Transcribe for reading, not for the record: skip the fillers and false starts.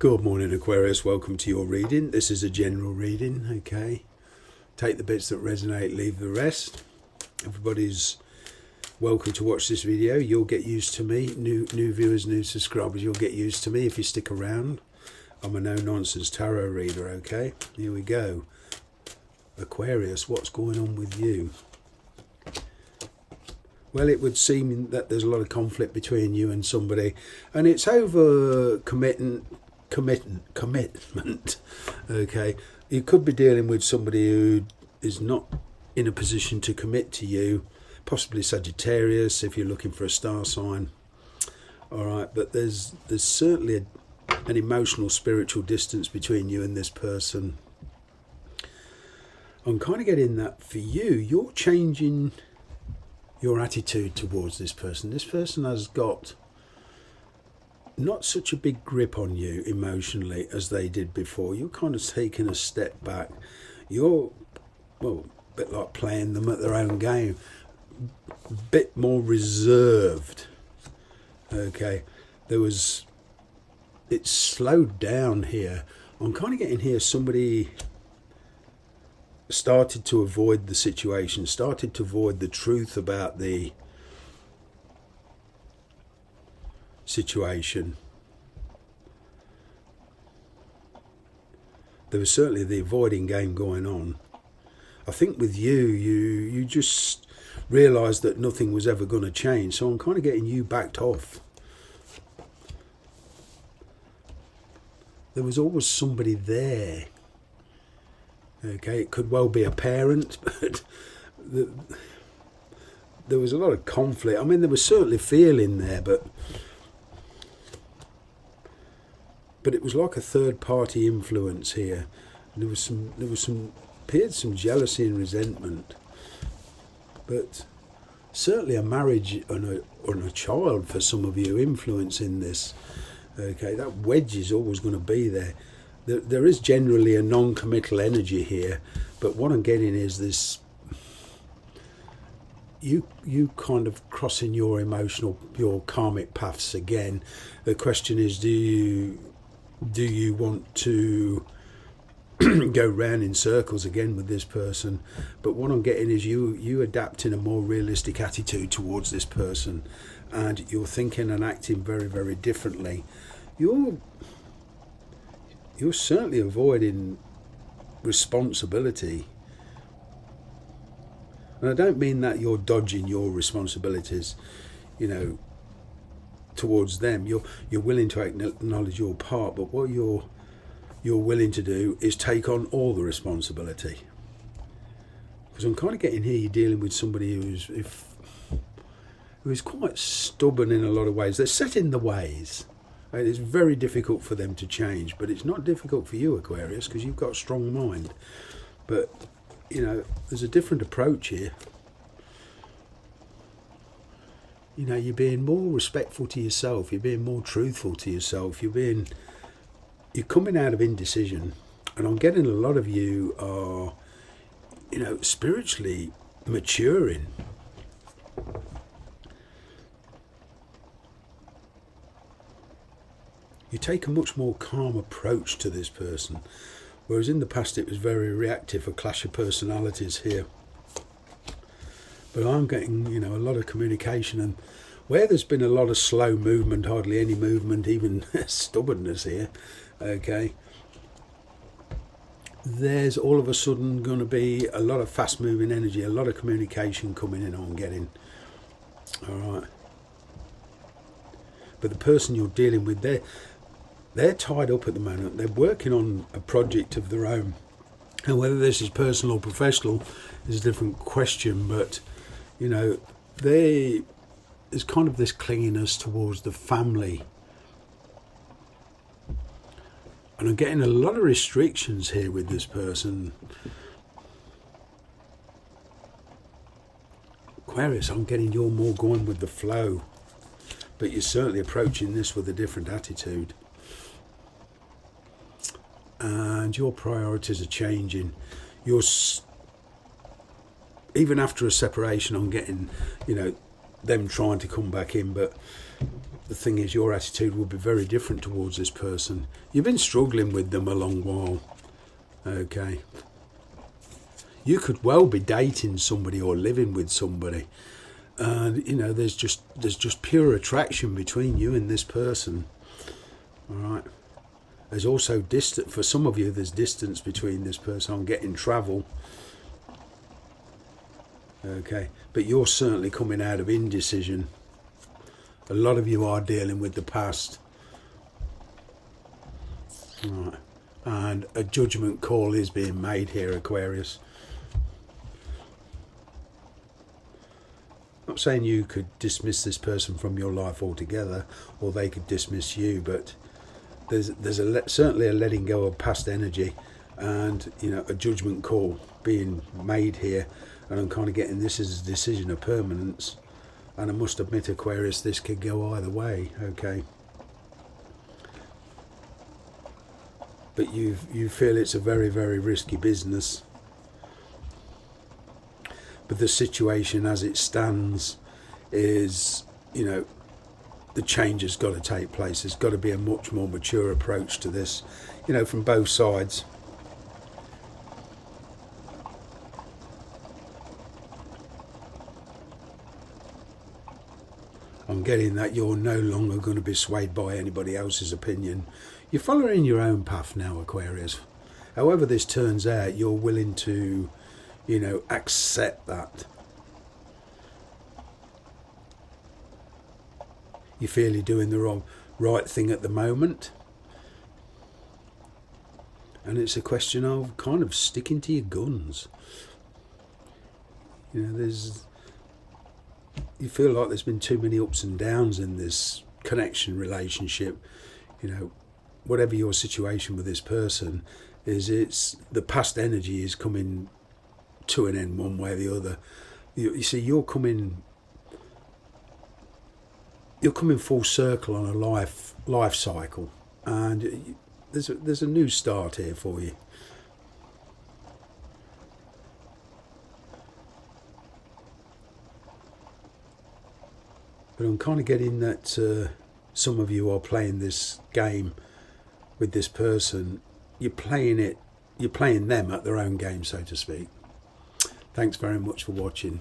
Good morning, Aquarius. Welcome to your reading. This is a general reading, okay? Take the bits that resonate, leave the rest. Everybody's welcome to watch this video. You'll get used to me. New viewers, new subscribers, you'll get used to me if you stick around. I'm a no-nonsense tarot reader, okay? Here we go. Aquarius, what's going on with you? Well, it would seem that there's a lot of conflict between you and somebody, and it's over commitment. Okay, you could be dealing with somebody who is not in a position to commit to you, possibly Sagittarius if you're looking for a star sign. All right, but there's certainly an emotional, spiritual distance between you and this person. I'm kind of getting that for you. You're changing your attitude towards this person. This person has got not such a big grip on you emotionally as they did before. You're kind of taking a step back. You're, well, a bit like playing them at their own game. A bit more reserved. Okay. It's slowed down here. I'm kind of getting here somebody started to avoid the situation, started to avoid the truth about the situation. There was certainly the avoiding game going on. I think with you just realised that nothing was ever going to change, so I'm kind of getting you backed off. There was always somebody there. Okay, it could well be a parent, but there was a lot of conflict. I mean, there was certainly feeling there, but it was like a third-party influence here. There appeared some jealousy and resentment, but certainly a marriage and a child for some of you influencing this. Okay, that wedge is always going to be there. There is generally a non-committal energy here, but what I'm getting is this: you kind of crossing your karmic paths again. The question is, do you want to go round in circles again with this person? But what I'm getting is you adapting a more realistic attitude towards this person, and you're thinking and acting very, very differently. You're certainly avoiding responsibility. And I don't mean that you're dodging your responsibilities, towards them. You're willing to acknowledge your part, but what you're willing to do is take on all the responsibility. Because I'm kind of getting here, you're dealing with somebody who is quite stubborn in a lot of ways. They're set in the ways. And it's very difficult for them to change, but it's not difficult for you, Aquarius, because you've got a strong mind. But, there's a different approach here. You're being more respectful to yourself. You're being more truthful to yourself. You're coming out of indecision. And I'm getting a lot of you are, spiritually maturing. You take a much more calm approach to this person, whereas in the past it was very reactive, a clash of personalities here. But I'm getting, a lot of communication, and where there's been a lot of slow movement, hardly any movement, even stubbornness here, okay, there's all of a sudden going to be a lot of fast-moving energy, a lot of communication coming in. I'm getting, all right. But the person you're dealing with, they're tied up at the moment. They're working on a project of their own. And whether this is personal or professional is a different question. But, there's kind of this clinginess towards the family. And I'm getting a lot of restrictions here with this person. Aquarius, I'm getting you're more going with the flow. But you're certainly approaching this with a different attitude. And your priorities are changing. Even after a separation, I'm getting, them trying to come back in. But the thing is, your attitude will be very different towards this person. You've been struggling with them a long while. Okay. You could well be dating somebody or living with somebody, and you know there's just pure attraction between you and this person. All right. There's also distance for some of you. There's distance between this person. I'm getting travel. Okay, but you're certainly coming out of indecision. A lot of you are dealing with the past. All right. And a judgment call is being made here, Aquarius. I'm not saying you could dismiss this person from your life altogether, or they could dismiss you, but there's certainly a letting go of past energy, and you know, a judgment call being made here. And I'm kind of getting this as a decision of permanence. And I must admit, Aquarius, this could go either way. Okay. But you feel it's a very, very risky business. But the situation as it stands is, you know, the change has got to take place. There's got to be a much more mature approach to this, you know, from both sides. I'm getting that you're no longer going to be swayed by anybody else's opinion. You're following your own path now, Aquarius. However this turns out, you're willing to, you know, accept that. You feel you're doing the right thing at the moment. And it's a question of kind of sticking to your guns. You know, you feel like there's been too many ups and downs in this connection relationship. You know, whatever your situation with this person is, it's the past energy is coming to an end one way or the other. You see, you're coming full circle on a life cycle, and there's a new start here for you. But I'm kind of getting that some of you are playing this game with this person. You're playing them at their own game, so to speak. Thanks very much for watching.